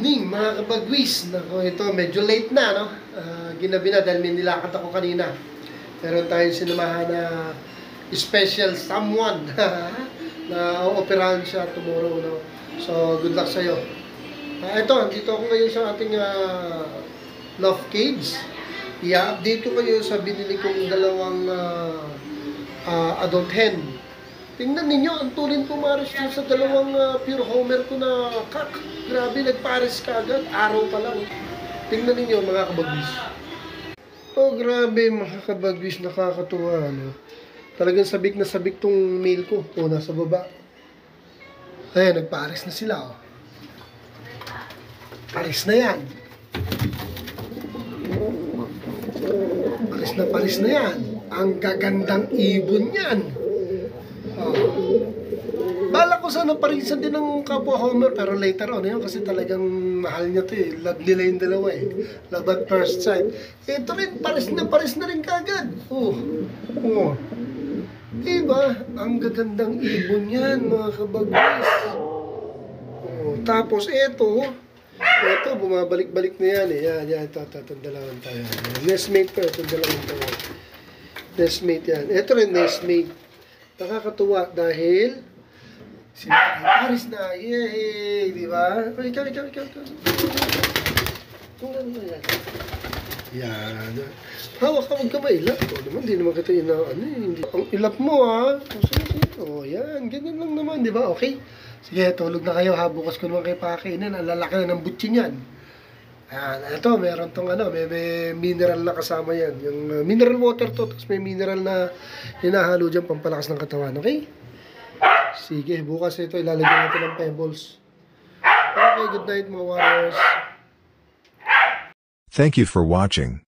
evening mga kabagwis. Nako, ito medyo late na, no? Ginabi na dahil may nilakad ako kanina. Meron tayong sinamahan na special someone na operahan siya tomorrow, no? So, good luck sa'yo. Ito, andito ako ngayon sa ating love cage. I-update ko kayo sa binili kong dalawang adult hen. Tingnan ninyo, ang tulin pumares dyan sa dalawang pure homer ko na kak. Grabe, nagpares ka agad. Araw pa lang. Tingnan ninyo, mga kabagwis. Oh, grabe, mga kabagwis. Nakakatuwa, no? Talagang sabik na sabik tong mail ko. O, nasa baba. Ayan, nagpares na sila, oh. Pares na yan. Pares na yan. Ang gagandang ibon yan. Bala ko sana parisan din ng kapwa Homer, pero later on yun kasi talagang mahal niya to eh. Love nila yung dalawa eh. Love at first sight. Ito rin, pares na rin kagad. Oh. Diba? Ang gagandang ibon yan, mga kabagwis. Tapos ito, bumabalik-balik na yan eh. Yan, ito, dalawang tayo. Nestmate ko, itong dalawang tayo. Nestmate yan. Ito rin, nestmate. Nakakatuwa dahil sila ay pares na. Yay! Di ba? Ikaw. Yan. Hawak ka, huwag ka mailap. Hindi naman kita ang ilap mo ha. Yan. Ganyan lang naman, di ba? Okay? Sige, tulog na kayo ha. Bukas ko naman kayo pakakainin. Ang lalaki na ng butsin yan. Ayan, ito, meron tong may mineral na kasama yan. Yung mineral water to, tapos may mineral na hinahalo dyan, pampalakas ng katawan, okay? Sige, bukas ito, ilalagyan natin ng pebbles. Okay, good night mga warriors. Thank you for watching.